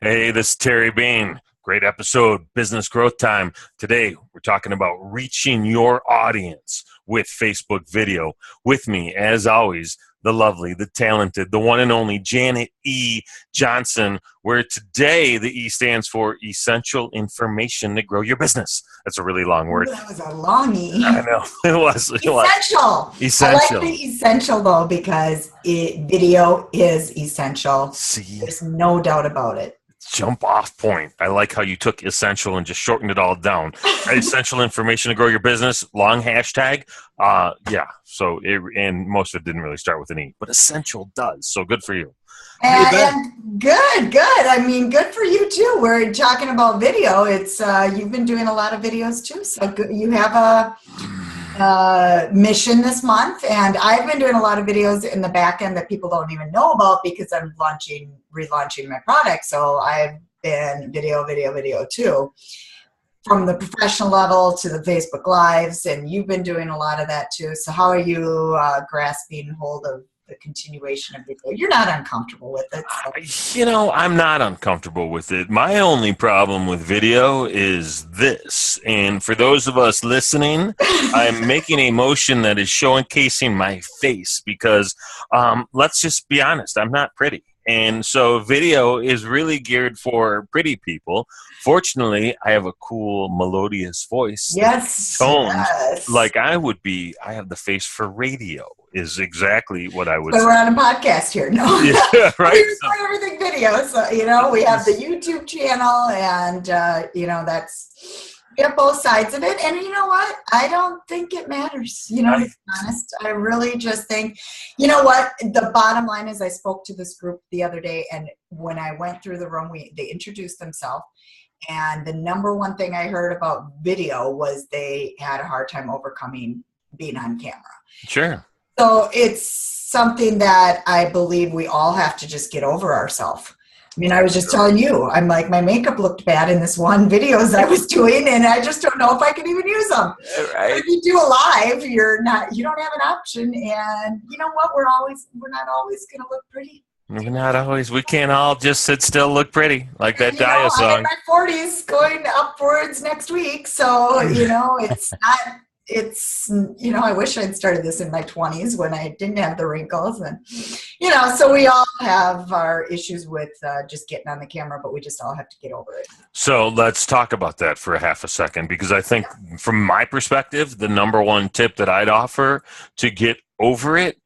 Hey, this is Terry Bain. Great episode, business growth time. Today, we're talking about reaching your audience with Facebook video. With me, as always, the lovely, the talented, the one and only Janet E. Johnson, where today the E stands for essential information to grow your business. That's a really long word. That was a long E. I know. It was. Essential. Essential. I like the essential, though, because video is essential. See? There's no doubt about it. Jump off point. I like how you took essential and just shortened it all down. Essential information to grow your business. Long hashtag. And most of it didn't really start with an E, but essential does. So good for you. And good. I mean, good for you too. We're talking about video. It's you've been doing a lot of videos too. So you have a mission this month, and I've been doing a lot of videos in the back end that people don't even know about because I'm relaunching my product. So I've been video too, from the professional level to the Facebook Lives, and you've been doing a lot of that too. So how are you grasping hold of the continuation of video? You're not uncomfortable with it. So. I'm not uncomfortable with it. My only problem with video is this. And for those of us listening, I'm making a motion that is showcasing my face because let's just be honest, I'm not pretty. And so video is really geared for pretty people. Fortunately, I have a cool melodious voice. Yes. Tones like I have the face for radio. Is exactly what I would say. We're on a podcast here. No, yeah, right. We're doing everything video. So, we have the YouTube channel and, we have both sides of it. And you know what? I don't think it matters. To be honest, I really just think, the bottom line is I spoke to this group the other day, and when I went through the room, they introduced themselves. And the number one thing I heard about video was they had a hard time overcoming being on camera. Sure. So it's something that I believe we all have to just get over ourselves. I mean, I was just telling you, I'm like, my makeup looked bad in this one videos I was doing, and I just don't know if I can even use them. Right. If you do a live, you don't have an option. And you know what? We're not always going to look pretty. We're not always. We can't all just sit still, look pretty like that Dia song. I'm in my 40s, going upwards next week, so it's not. I wish I'd started this in my 20s when I didn't have the wrinkles, and so we all have our issues with just getting on the camera, but we just all have to get over it. So let's talk about that for a half a second, because I think from my perspective, the number one tip that I'd offer to get over it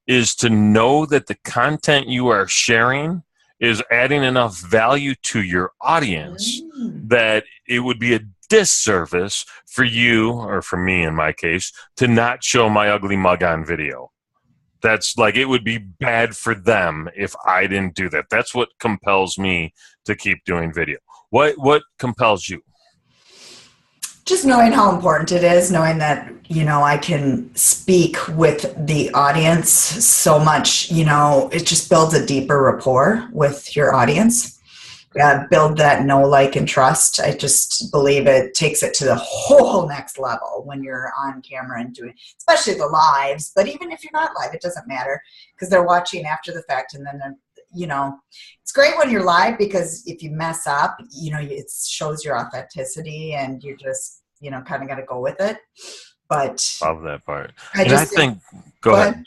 is to know that the content you are sharing is adding enough value to your audience that it would be a disservice for you, or for me in my case, to not show my ugly mug on video. That's like, it would be bad for them if I didn't do that. That's what compels me to keep doing video. What compels you? Just knowing how important it is, knowing that, I can speak with the audience so much, it just builds a deeper rapport with your audience. Build that know, like, and trust. I just believe it takes it to the whole next level when you're on camera and doing, especially the lives. But even if you're not live, it doesn't matter because they're watching after the fact. And then, it's great when you're live because if you mess up, it shows your authenticity and you're just, kind of got to go with it. But love that part. Go ahead.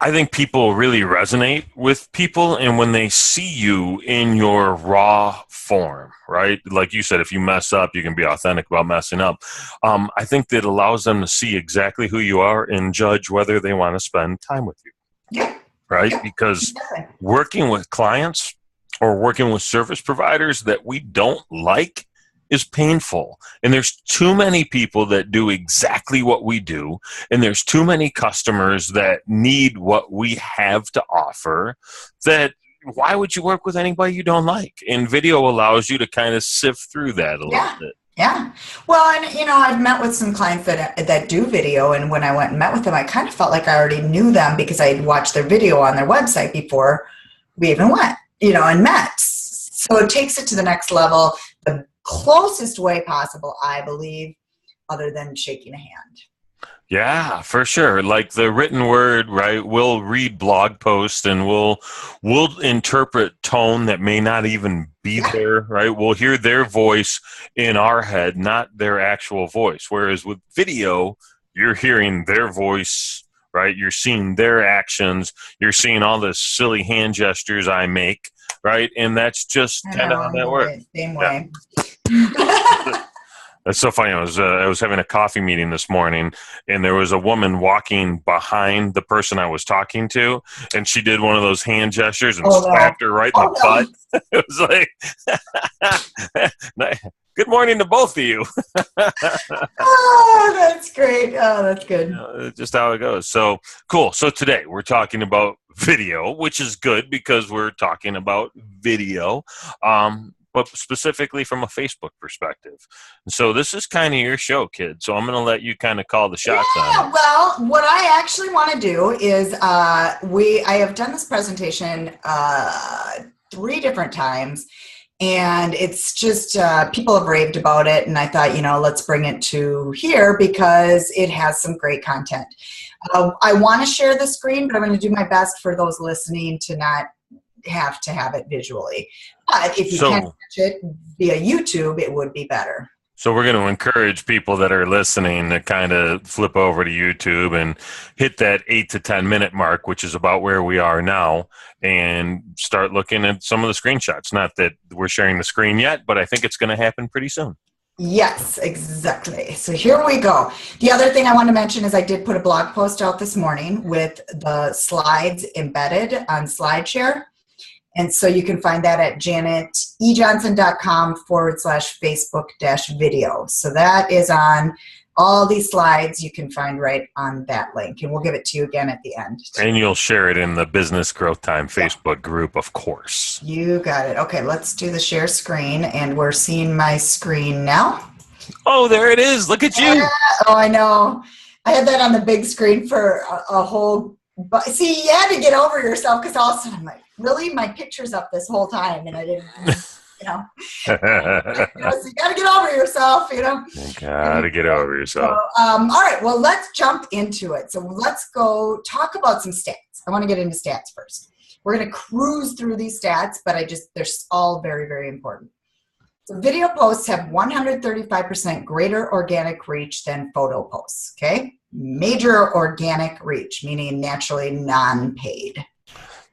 I think people really resonate with people, and when they see you in your raw form, right? Like you said, if you mess up, you can be authentic about messing up. I think that allows them to see exactly who you are and judge whether they want to spend time with you. Yeah. Right? Yeah. Because working with clients or working with service providers that we don't like is painful. And there's too many people that do exactly what we do. And there's too many customers that need what we have to offer, that why would you work with anybody you don't like? And video allows you to kind of sift through that a little bit. Yeah. Well, and I've met with some clients that do video, and when I went and met with them, I kind of felt like I already knew them because I had watched their video on their website before we even went, and met. So it takes it to the next level. The closest way possible, I believe, other than shaking a hand. Yeah, for sure. Like the written word, right? We'll read blog posts and we'll interpret tone that may not even be Yeah. there, right? We'll hear their voice in our head, not their actual voice. Whereas with video, you're hearing their voice, right? You're seeing their actions. You're seeing all the silly hand gestures I make, right? And that's just I kind know, of how I'm that the works. same Yeah. way. That's so funny. I was having a coffee meeting this morning, and there was a woman walking behind the person I was talking to, and she did one of those hand gestures and Oh no. slapped her right in the Oh butt. no. It was like, "Good morning to both of you." Oh, that's great. Oh, that's You good. know, just how it goes. So cool. So today we're talking about video, which is good because we're talking about video, but specifically from a Facebook perspective. So this is kind of your show, kid. So I'm going to let you kind of call the shots on Yeah, it. well, what I actually want to do is I have done this presentation 3 different times, and it's just people have raved about it, and I thought, let's bring it to here because it has some great content. I want to share the screen, but I'm going to do my best for those listening to not have to have it visually. But if you can So catch it via YouTube, it would be better. So we're going to encourage people that are listening to kind of flip over to YouTube and hit that 8 to 10 minute mark, which is about where we are now, and start looking at some of the screenshots. Not that we're sharing the screen yet, but I think it's going to happen pretty soon. Yes, exactly. So here we go. The other thing I want to mention is I did put a blog post out this morning with the slides embedded on SlideShare. And so you can find that at janetejohnson.com/Facebook-video. So that is on all these slides. You can find right on that link. And we'll give it to you again at the end. And you'll share it in the Business Growth Time Yeah. Facebook group, of course. You got it. Okay, let's do the share screen. And we're seeing my screen now. Oh, there it is. Look at you. Oh, I know. I had that on the big screen for a whole. But see, you had to get over yourself because all of a sudden I'm like, really, my picture's up this whole time, and I didn't, you know. So you got to get over yourself, You gotta get over yourself. So, all right, well, let's jump into it. So let's go talk about some stats. I want to get into stats first. We're going to cruise through these stats, but they're all very, very important. So video posts have 135% greater organic reach than photo posts, okay? Major organic reach, meaning naturally non-paid.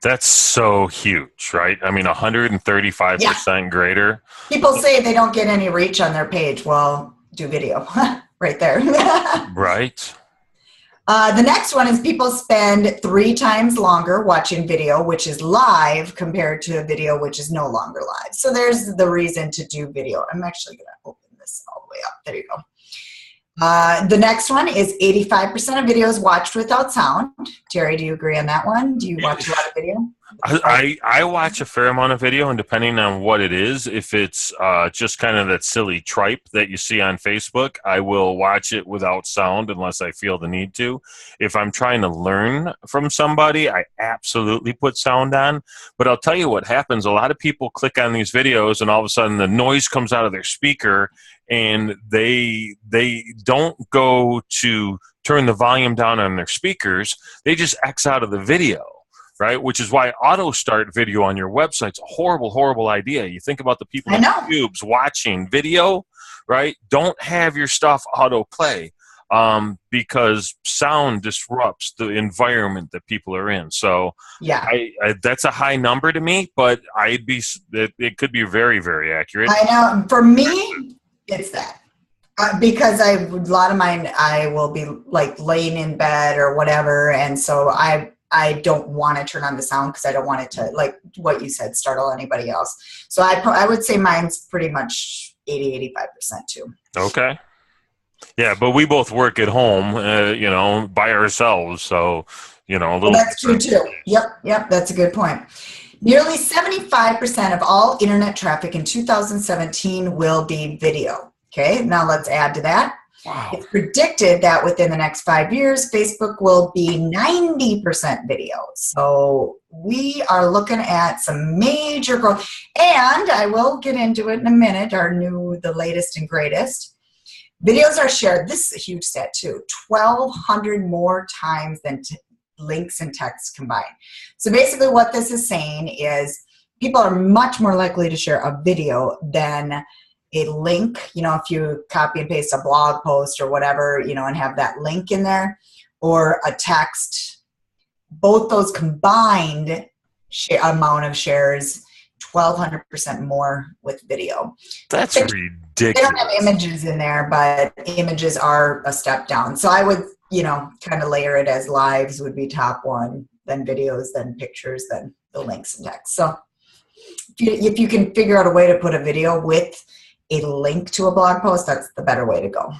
That's so huge, right? I mean, 135% greater. People say they don't get any reach on their page. Well, do video right there. Right. The next one is people spend 3 times longer watching video, which is live, compared to a video which is no longer live. So there's the reason to do video. I'm actually going to open this all the way up. There you go. The next one is 85% of videos watched without sound. Jerry, do you agree on that one? Do you watch a lot of video? I watch a fair amount of video, and depending on what it is, if it's just kind of that silly tripe that you see on Facebook, I will watch it without sound unless I feel the need to. If I'm trying to learn from somebody, I absolutely put sound on. But I'll tell you what happens. A lot of people click on these videos, and all of a sudden the noise comes out of their speaker, and they don't go to turn the volume down on their speakers. They just X out of the video. Right, which is why auto start video on your website's a horrible, horrible idea. You think about the people in YouTube's watching video, right? Don't have your stuff auto play because sound disrupts the environment that people are in. So yeah, that's a high number to me, but it could be very, very accurate. I know. For me, it's that. Because a lot of mine, I will be like laying in bed or whatever, and so I don't want to turn on the sound because I don't want it to, like what you said, startle anybody else. So I would say mine's pretty much 80-85% too. Okay. Yeah, but we both work at home, by ourselves. So, a little. That's true too. Yep. That's a good point. Nearly 75% of all internet traffic in 2017 will be video. Okay, now let's add to that. Wow. It's predicted that within the next 5 years, Facebook will be 90% video. So we are looking at some major growth. And I will get into it in a minute, the latest and greatest. Videos are shared. This is a huge stat too. 1,200 more times than links and text combined. So basically what this is saying is people are much more likely to share a video than a link. You know, if you copy and paste a blog post or whatever, you know, and have that link in there, or a text, both those combined amount of shares, 1,200% more with video. That's ridiculous. They don't have images in there, but images are a step down. So I would, you know, kind of layer it as lives would be top one, then videos, then pictures, then the links and text. So if you can figure out a way to put a video with a link to a blog post, that's the better way to go.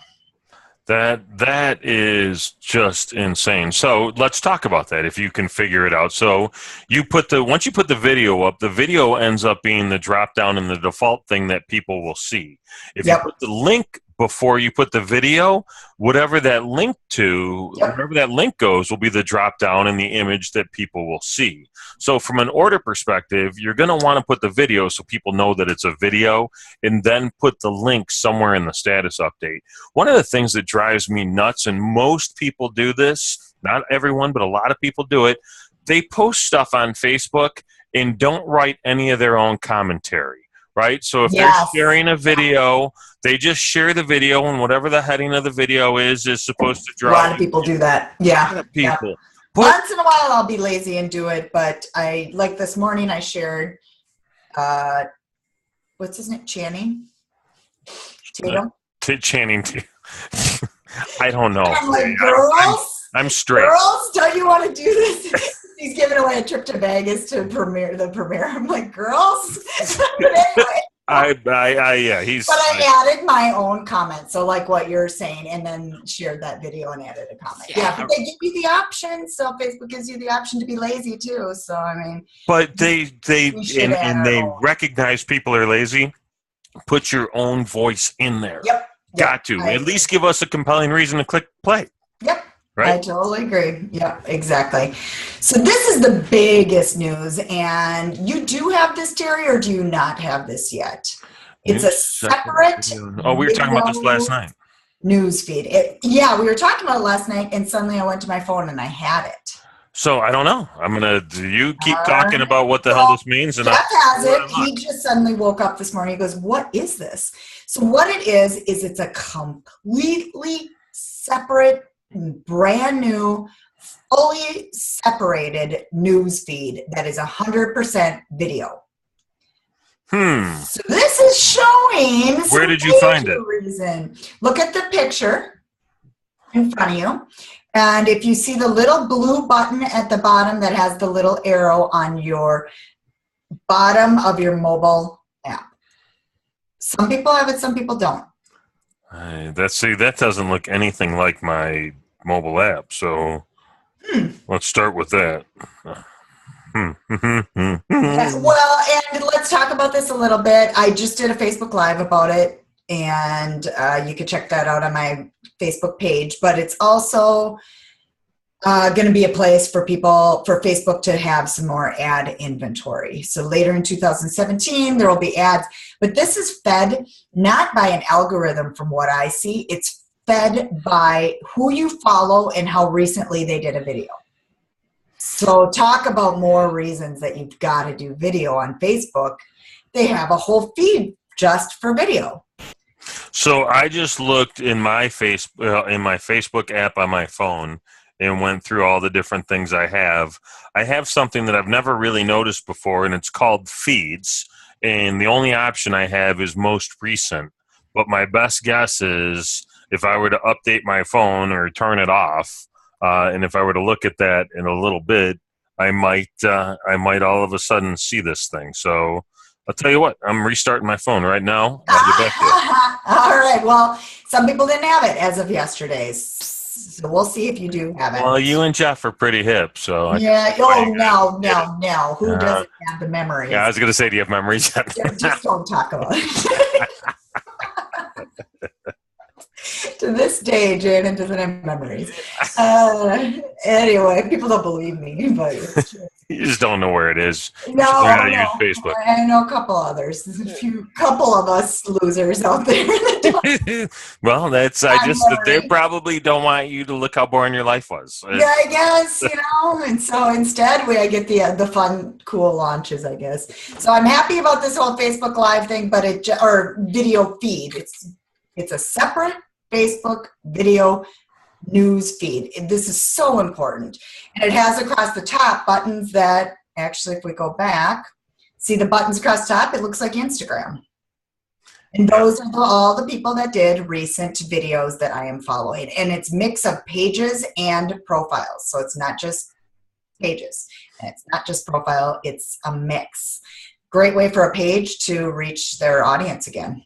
That is just insane. So let's talk about that if you can figure it out. So once you put the video up, the video ends up being the drop down and the default thing that people will see. If you put the link before you put the video, whatever that link goes will be the drop down and the image that people will see. So from an order perspective, you're going to want to put the video so people know that it's a video, and then put the link somewhere in the status update. One of the things that drives me nuts, and most people do this, not everyone, but a lot of people do it, they post stuff on Facebook and don't write any of their own commentary. Right? So if they're sharing a video, they just share the video, and whatever the heading of the video is supposed to draw. A lot of people do that. Yeah. A lot of people. Yeah. Once in a while I'll be lazy and do it, but like this morning I shared, what's his name? Channing Tatum? Channing Tatum. I don't know. I'm like, girls? I'm straight. Girls, don't you want to do this? He's giving away a trip to Vegas to the premiere. I'm like, girls? But anyway. I added my own comment. So like what you're saying, and then shared that video and added a comment. Yeah, but they give you the option. So Facebook gives you the option to be lazy too. So I mean. But they recognize people are lazy. Put your own voice in there. Yep. Got to. At least give us a compelling reason to click play. Yep. Right? I totally agree. Yep, exactly. So this is the biggest news, and you do have this, Terry, or do you not have this yet? It's a separate. Oh, we were talking about this last night. News feed. We were talking about it last night, and suddenly I went to my phone and I had it. So I don't know. You keep talking about what the hell this means, and Jeff has it. He just suddenly woke up this morning. He goes, "What is this?" So what it is it's a completely separate, brand new, fully separated news feed that is 100% video. So this is showing. Where did you find it? Reason. Look at the picture in front of you. And if you see the little blue button at the bottom that has the little arrow on your bottom of your mobile app. Some people have it, some people don't. That doesn't look anything like my mobile app. So let's start with that. Well, and let's talk about this a little bit. I just did a Facebook Live about it, and you can check that out on my Facebook page. But it's also going to be a place for Facebook to have some more ad inventory. So later in 2017, there will be ads. But this is fed not by an algorithm from what I see. It's fed by who you follow and how recently they did a video. So talk about more reasons that you've got to do video on Facebook. They have a whole feed just for video. So I just looked in my Facebook app on my phone and went through all the different things I have. I have something that I've never really noticed before, and it's called feeds. And the only option I have is most recent. But my best guess is if I were to update my phone or turn it off, and if I were to look at that in a little bit, I might all of a sudden see this thing. So I'll tell you what, I'm restarting my phone right now. I'll get back to it. All right. Well, some people didn't have it as of yesterday. So we'll see if you do have it. Well, you and Jeff are pretty hip, so. Yeah. No. Who doesn't have the memories? Yeah, I was going to say, do you have memories? Just don't talk about it. To this day, Janet doesn't have memories. Anyway, people don't believe me, but it's true. You just don't know where it is. You should No, learn how to use no. Facebook. I know a couple others. There's a couple of us losers out there that don't Well, have they memory. probably don't want you to look how boring your life was. Yeah, I guess, and so instead I get the fun, cool launches, I guess. So I'm happy about this whole Facebook Live thing, but or video feed. It's a separate Facebook video news feed. This is so important. And it has across the top buttons that actually, if we go back, see the buttons across the top, it looks like Instagram. And those are all the people that did recent videos that I am following. And it's a mix of pages and profiles. So it's not just pages. And it's not just profile. It's a mix. Great way for a page to reach their audience again.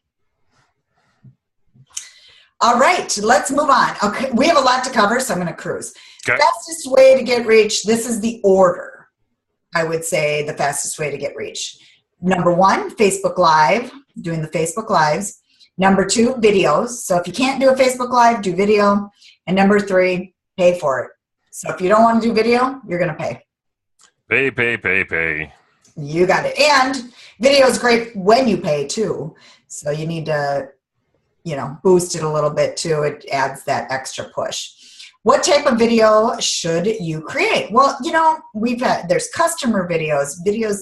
All right, let's move on. Okay, we have a lot to cover, so I'm going to cruise. Okay. Fastest way to get reach. This is the order. I would say the fastest way to get reach. Number 1, Facebook Live, doing the Facebook Lives. Number 2, videos. So if you can't do a Facebook Live, do video. And number 3, pay for it. So if you don't want to do video, you're going to pay. Pay. You got it. And video is great when you pay too. So you need to, boost it a little bit too. It adds that extra push. What type of video should you create? Well, there's customer videos,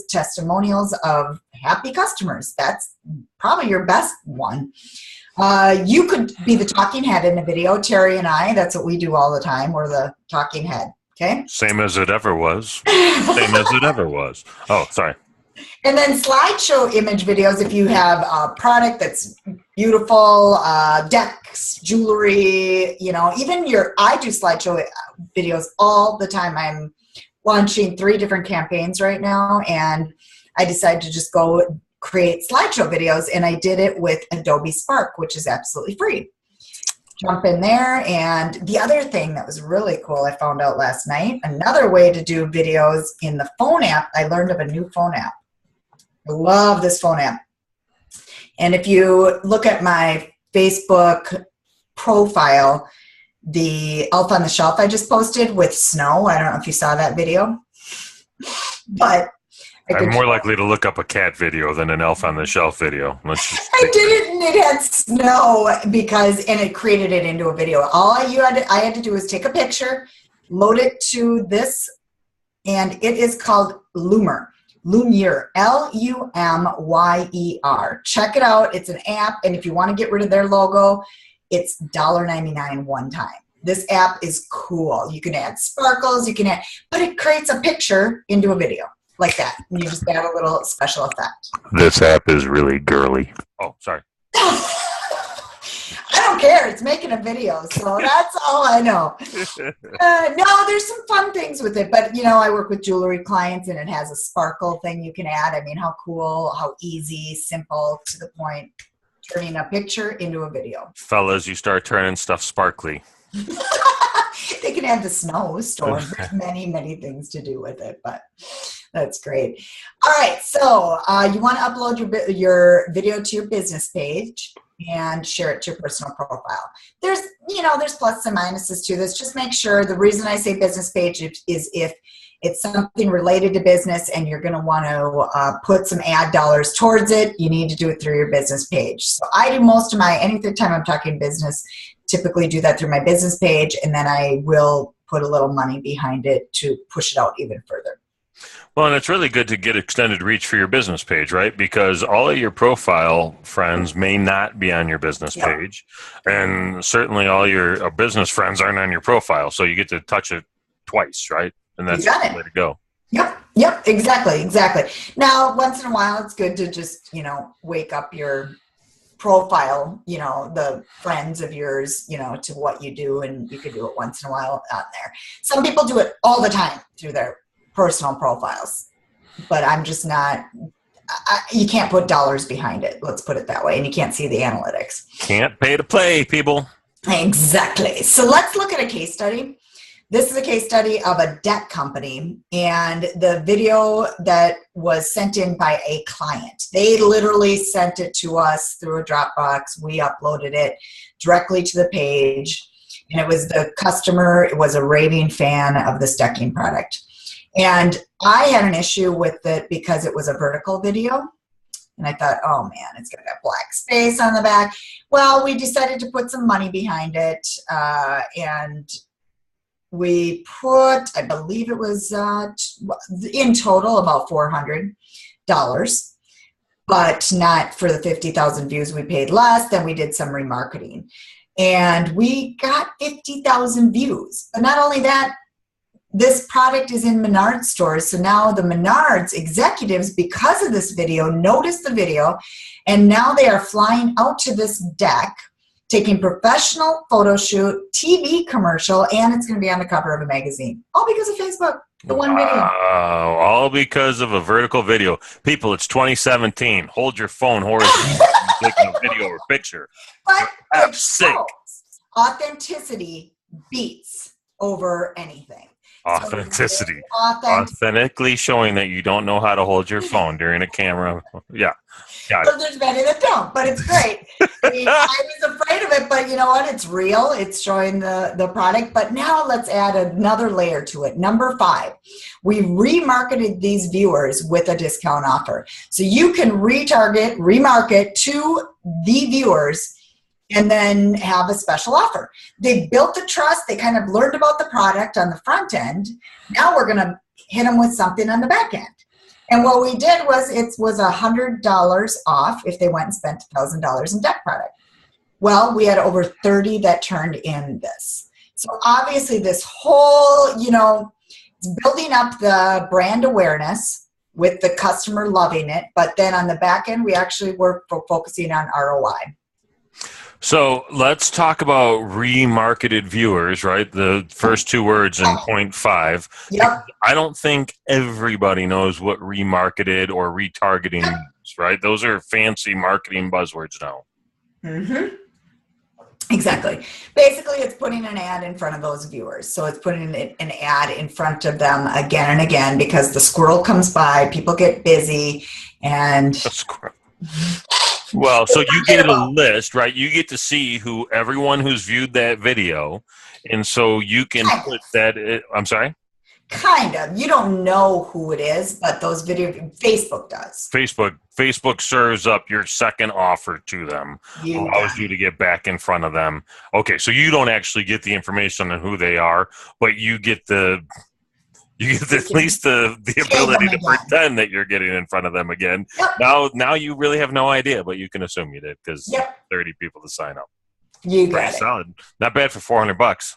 testimonials of happy customers. That's probably your best one. You could be the talking head in a video. Terry and I, that's what we do all the time. We're the talking head. Okay. Same as it ever was. Same as it ever was. Oh, sorry. And then slideshow image videos, if you have a product that's beautiful, decks, jewelry, I do slideshow videos all the time. I'm launching 3 different campaigns right now, and I decided to just go create slideshow videos, and I did it with Adobe Spark, which is absolutely free. Jump in there. And the other thing that was really cool, I found out last night, another way to do videos in the phone app. I learned of a new phone app. I love this phone app. And if you look at my Facebook profile, the Elf on the Shelf I just posted with snow, I don't know if you saw that video, but I'm more likely to look up a cat video than an Elf on the Shelf video. I did it, and it had snow and it created it into a video. I had to do was take a picture, load it to this, and it is called Lumiere, Lumyer. Check it out. It's an app, and if you want to get rid of their logo, it's $1.99 one time. This app is cool. You can add sparkles, but it creates a picture into a video like that. And you just add a little special effect. This app is really girly. Oh, sorry. I don't care. It's making a video, so that's all I know. No, there's some fun things with it, but I work with jewelry clients, and it has a sparkle thing you can add. I mean, how cool, how easy, simple, to the point, turning a picture into a video. Fellas, you start turning stuff sparkly. They can add the snowstorm. There's many, many things to do with it, but that's great. All right, so you want to upload your video to your business page and share it to your personal profile. There's plus and minuses to this. Just make sure, the reason I say business page is if it's something related to business and you're going to want to put some ad dollars towards it, you need to do it through your business page. So I do most of anytime I'm talking business, typically do that through my business page, and then I will put a little money behind it to push it out even further. Well, and it's really good to get extended reach for your business page, right? Because all of your profile friends may not be on your business page, and certainly all your business friends aren't on your profile, so you get to touch it twice, right? And that's the way to go. Yep, exactly. Now, once in a while, it's good to just, wake up your profile, the friends of yours, to what you do, and you could do it once in a while on there. Some people do it all the time through their personal profiles, but I'm just not, you can't put dollars behind it, let's put it that way, and you can't see the analytics. Can't pay to play, people. Exactly. So let's look at a case study. This is a case study of a debt company, and the video that was sent in by a client. They literally sent it to us through a Dropbox. We uploaded it directly to the page, and it was the customer. It was a raving fan of this decking product. And I had an issue with it because it was a vertical video. And I thought, oh man, it's going to have black space on the back. Well, we decided to put some money behind it. And we put, I believe it was in total about $400, but not for the 50,000 views. We paid less. Then we did some remarketing. And we got 50,000 views. But not only that, this product is in Menards stores. So now the Menards executives, because of this video, noticed the video, and now they are flying out to this deck, taking professional photo shoot, TV commercial, and it's going to be on the cover of a magazine. All because of Facebook, the one video. All because of a vertical video. People, it's 2017. Hold your phone horizontally. Taking a video or picture. But I'm sick. Authenticity beats over anything. Authenticity. So authentically showing that you don't know how to hold your phone during a camera. Yeah. Got it. There's many that don't, but it's great. I mean, I was afraid of it, but you know what? It's real. It's showing the product. But now let's add another layer to it. Number 5, we remarketed these viewers with a discount offer. So you can remarket to the viewers and then have a special offer. They built the trust. They kind of learned about the product on the front end. Now we're going to hit them with something on the back end. And what we did was it was $100 off if they went and spent $1,000 in deck product. Well, we had over 30 that turned in this. So obviously this whole, it's building up the brand awareness with the customer loving it. But then on the back end, we actually were focusing on ROI. So let's talk about remarketed viewers, right? The first 2 words in point 5. Yep. I don't think everybody knows what remarketed or retargeting is, right? Those are fancy marketing buzzwords now. Mm-hmm. Exactly. Basically, it's putting an ad in front of those viewers. So it's putting an ad in front of them again and again because the squirrel comes by, people get busy, and... A squirrel. Well, so you get a list, right? You get to see everyone who's viewed that video, and so you can put that. I'm sorry. Kind of. You don't know who it is, but those Facebook does. Facebook serves up your second offer to them, allows you to get back in front of them. Okay, so you don't actually get the information on who they are, but you get at least the ability to pretend that you're getting in front of them again. Yep. Now you really have no idea, but you can assume you did because 30 people to sign up. You got it. Solid. Not bad for $400.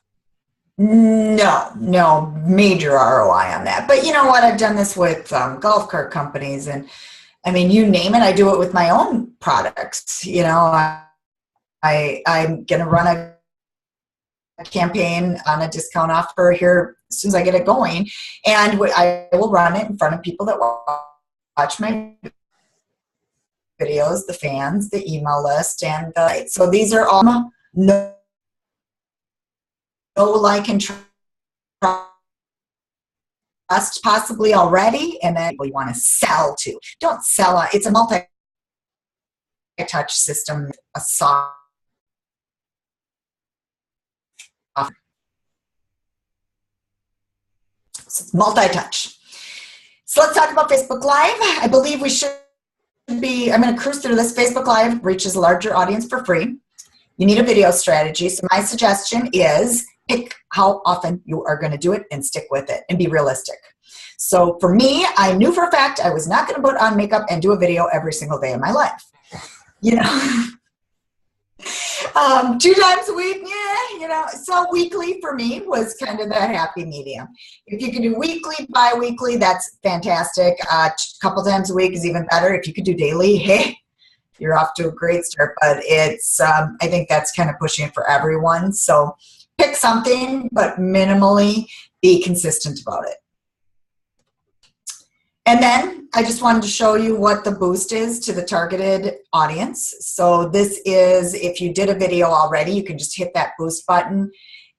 No, major ROI on that. But you know what? I've done this with golf cart companies, and I mean, you name it. I do it with my own products. I'm going to run a campaign on a discount offer here as soon as I get it going, and I will run it in front of people that watch my videos, the fans, the email list, and so these are all no like and trust possibly already, and then we want to sell to. Don't sell. It's a multi-touch system, a soft. So it's multi-touch. So let's talk about Facebook Live. I believe we should be, I'm going to cruise through this. Facebook Live reaches a larger audience for free. You need a video strategy. So my suggestion is pick how often you are going to do it and stick with it and be realistic. So for me, I knew for a fact I was not going to put on makeup and do a video every single day of my life. 2 times a week, so weekly for me was kind of that happy medium. If you can do weekly, bi-weekly, that's fantastic. A couple times a week is even better. If you could do daily, hey, you're off to a great start. But it's, I think that's kind of pushing it for everyone. So pick something, but minimally be consistent about it. And then I just wanted to show you what the boost is to the targeted audience. So this is, if you did a video already, you can just hit that boost button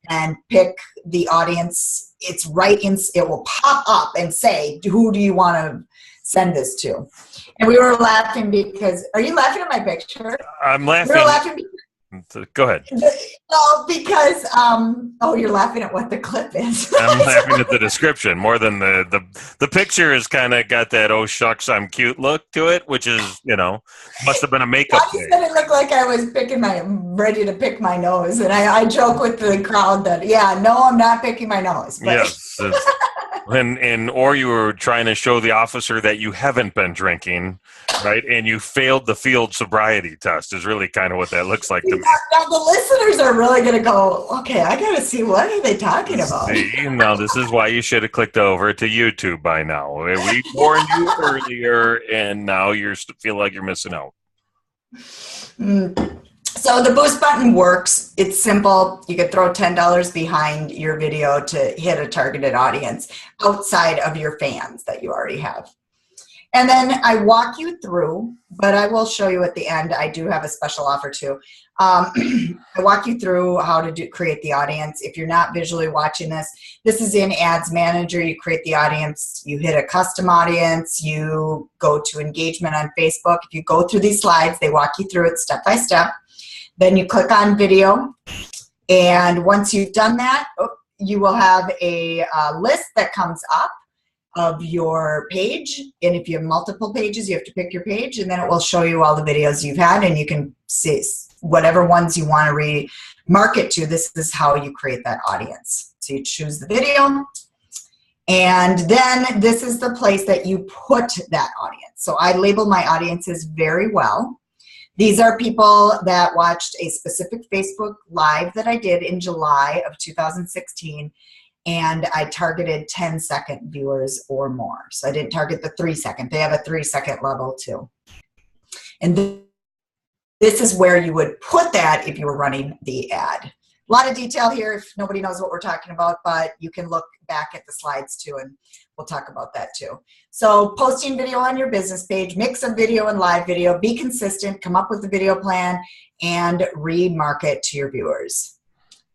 and pick the audience. It's right in, it will pop up and say, who do you want to send this to? And we were laughing because, are you laughing at my picture? I'm laughing. We were laughing Go ahead. No, because oh, you're laughing at what the clip is. I'm laughing at the description more than the picture has kind of got that oh shucks I'm cute look to it, which is must have been a makeup I day. said it looked like I was ready to pick my nose, and I joke with the crowd that no, I'm not picking my nose. But. Yes, or you were trying to show the officer that you haven't been drinking, right? And you failed the field sobriety test is really kind of what that looks like to me. Now the listeners are really going to go, okay, I got to see what are they talking about. See, now this is why you should have clicked over to YouTube by now. We warned you earlier, and now you feel like you're missing out. So the boost button works. It's simple. You could throw $10 behind your video to hit a targeted audience outside of your fans that you already have. And then I walk you through, but I will show you at the end. I do have a special offer too. I walk you through how to create the audience. If you're not visually watching this, this is in Ads Manager. You create the audience. You hit a custom audience. You go to engagement on Facebook. If you go through these slides, they walk you through it step by step. Then you click on video. And once you've done that, you will have a list that comes up of your page. And if you have multiple pages, you have to pick your page, and then it will show you all the videos you've had, and you can see whatever ones you want to remarket to. This is how you create that audience. So you choose the video, and then this is the place that you put that audience. So I label my audiences very well. These are people that watched a specific Facebook Live that I did in July of 2016, and I targeted 10-second viewers or more. So I didn't target the 3-second. They have a 3-second level too. And this is where you would put that if you were running the ad. A lot of detail here if nobody knows what we're talking about, but you can look back at the slides too, and we'll talk about that too. So posting video on your business page, mix of video and live video, be consistent, come up with a video plan, and remarket to your viewers.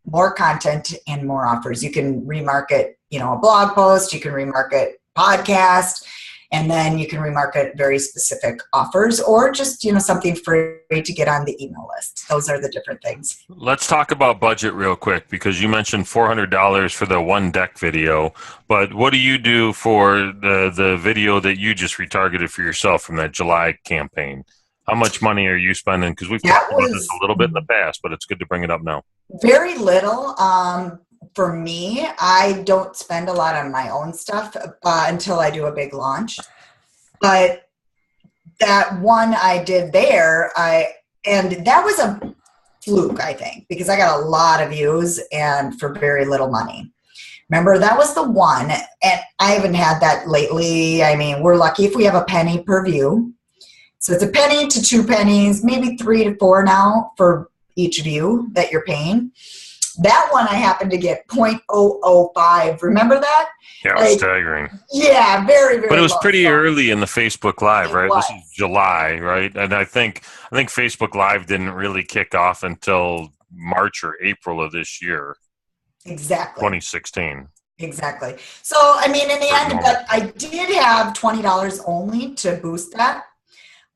More content and more offers. You can remarket, a blog post, you can remarket podcast, and then you can remarket very specific offers or just, something free to get on the email list. Those are the different things. Let's talk about budget real quick, because you mentioned $400 for the one deck video, but what do you do for the video that you just retargeted for yourself from that July campaign? How much money are you spending? Because we've talked about this a little bit in the past, but it's good to bring it up now. Very little. For me, I don't spend a lot on my own stuff until I do a big launch. But that one I did there, and that was a fluke, I think, because I got a lot of views and for very little money. Remember, that was the one, and I haven't had that lately. I mean, we're lucky if we have a penny per view. So it's a penny to 2 pennies, maybe 3 to 4 now for each view that you're paying. That one I happened to get 0.005. Remember that? Yeah, it was staggering. Yeah, very, very. But it was pretty early in the Facebook Live, right? Was. This is July, right? And I think Facebook Live didn't really kick off until March or April of this year. Exactly. 2016. Exactly. So, I mean, in the end, but I did have $20 only to boost that.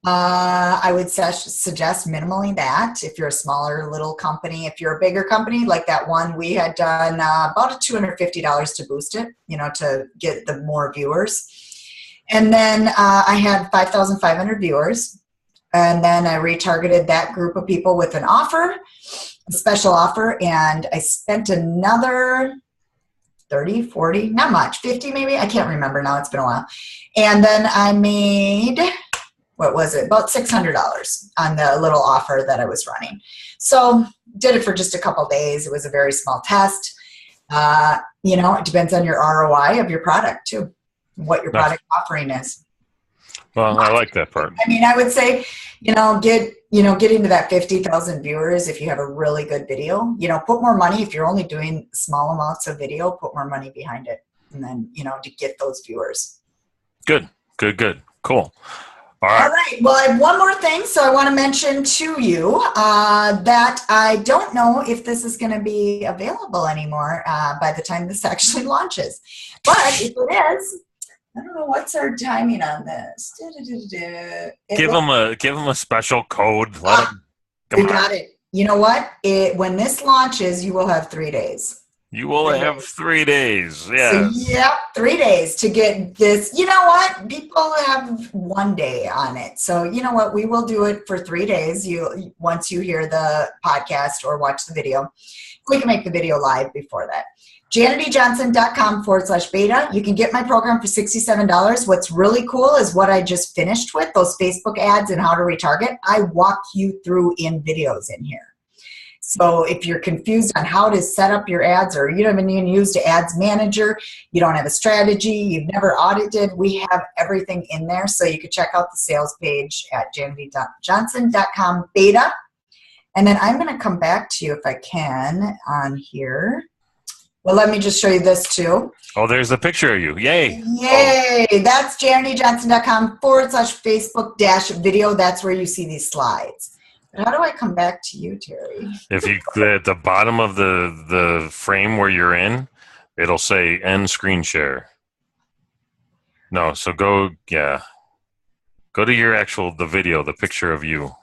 I would suggest minimally that if you're a smaller little company. If you're a bigger company, like that one, we had done about $250 to boost it, to get the more viewers. And then I had 5,500 viewers. And then I retargeted that group of people with an offer, a special offer. And I spent another 30, 40, not much, 50 maybe. I can't remember now. It's been a while. And then I made... what was it? About $600 on the little offer that I was running. So did it for just a couple of days. It was a very small test. It depends on your ROI of your product too, what your product offering is. Well, I like that part. I mean, I would say, getting to that 50,000 viewers, if you have a really good video, put more money. If you're only doing small amounts of video, put more money behind it. And then, to get those viewers. Good. Cool. All right. Well, I have one more thing. So I want to mention to you that I don't know if this is going to be available anymore by the time this actually launches. But if it is, I don't know what's our timing on this. Give them a special code. We got it. You know what? When this launches, you will have 3 days. You will have 3 days. So, Yes. yep, 3 days to get this. You know what? People have 1 day on it. So, you know what? We will do it for 3 days. Once you hear the podcast or watch the video, we can make the video live before that. JanetDJohnson.com/beta. You can get my program for $67. What's really cool is what I just finished with, those Facebook ads and how to retarget. I walk you through in videos in here. So if you're confused on how to set up your ads, or you haven't even used an ads manager, you don't have a strategy, you've never audited, we have everything in there. So you can check out the sales page at JanetDJohnson.com/beta. And then I'm going to come back to you if I can on here. Well, let me just show you this too. Oh, there's a picture of you. Yay. Yay. Oh. That's JanetDJohnson.com/Facebook-video. That's where you see these slides. But how do I come back to you, Terry? If you at the bottom of the frame where you're in, it'll say end screen share. No, so go to your the video, the picture of you.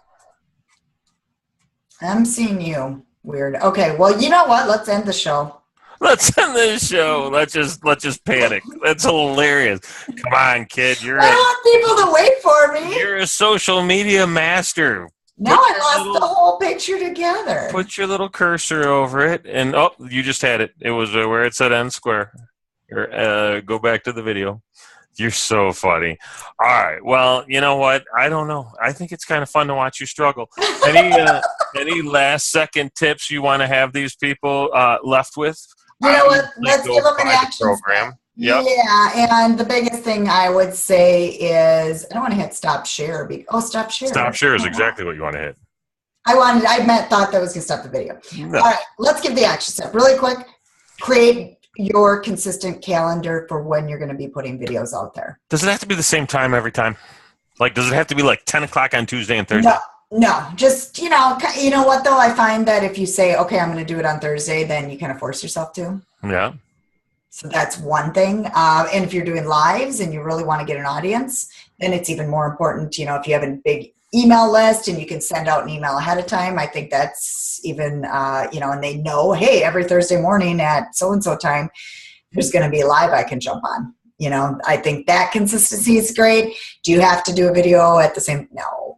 I'm seeing you. Weird. Okay, well, you know what? Let's end the show. Let's end this show. Let's just panic. That's hilarious. Come on, kid. I want people to wait for me. You're a social media master. Now I lost the whole picture together. Put your little cursor over it, and you just had it. It was where it said end square. Go back to the video. You're so funny. All right. Well, you know what? I don't know. I think it's kind of fun to watch you struggle. Any last second tips you want to have these people left with? You know what? Let's give them an action program. Yep. Yeah, and the biggest thing I would say is I don't want to hit stop share. Stop share. Stop share is exactly what you want to hit. Thought that was going to stop the video. No. All right, let's give the action step really quick. Create your consistent calendar for when you're going to be putting videos out there. Does it have to be the same time every time? Like, does it have to be like 10 o'clock on Tuesday and Thursday? No, just, you know what though? I find that if you say, okay, I'm going to do it on Thursday, then you kind of force yourself to. Yeah. So that's one thing. And if you're doing lives and you really want to get an audience, then it's even more important, if you have a big email list and you can send out an email ahead of time. I think that's even, and they know, hey, every Thursday morning at so-and-so time, there's going to be a live I can jump on. I think that consistency is great. Do you have to do a video at the same?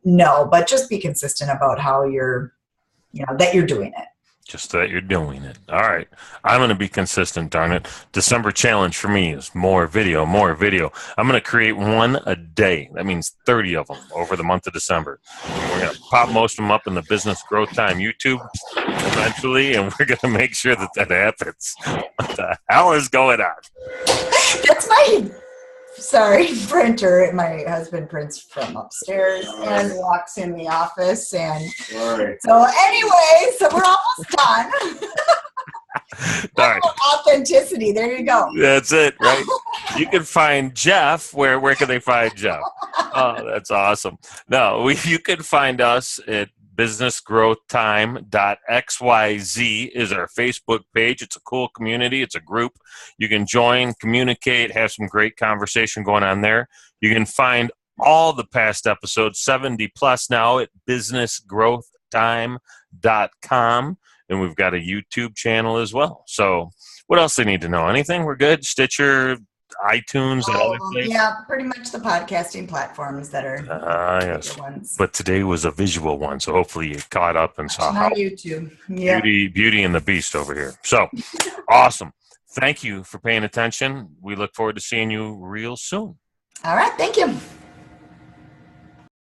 No, but just be consistent about how that you're doing it. Just that you're doing it. All right. I'm going to be consistent, darn it. December challenge for me is more video, more video. I'm going to create one a day. That means 30 of them over the month of December. We're going to pop most of them up in the Business Growth Time YouTube eventually, and we're going to make sure that happens. What the hell is going on? That's my printer. My husband prints from upstairs and walks in the office. And so anyway, we're almost done. All right. Authenticity. There you go. That's it, right? You can find Jeff. Where can they find Jeff? Oh, that's awesome. No, you can find us at businessgrowthtime.xyz is our Facebook page. It's a cool community. It's a group. You can join, communicate, have some great conversation going on there. You can find all the past episodes, 70 plus now, at businessgrowthtime.com. And we've got a YouTube channel as well. So what else they need to know? Anything? We're good? Stitcher, iTunes, and other things? Yeah, pretty much the podcasting platforms that are yes. ones. But today was a visual one, so hopefully you caught up and saw how YouTube. Yep. Beauty and the Beast over here. So awesome. Thank you for paying attention. We look forward to seeing you real soon. All right. Thank you.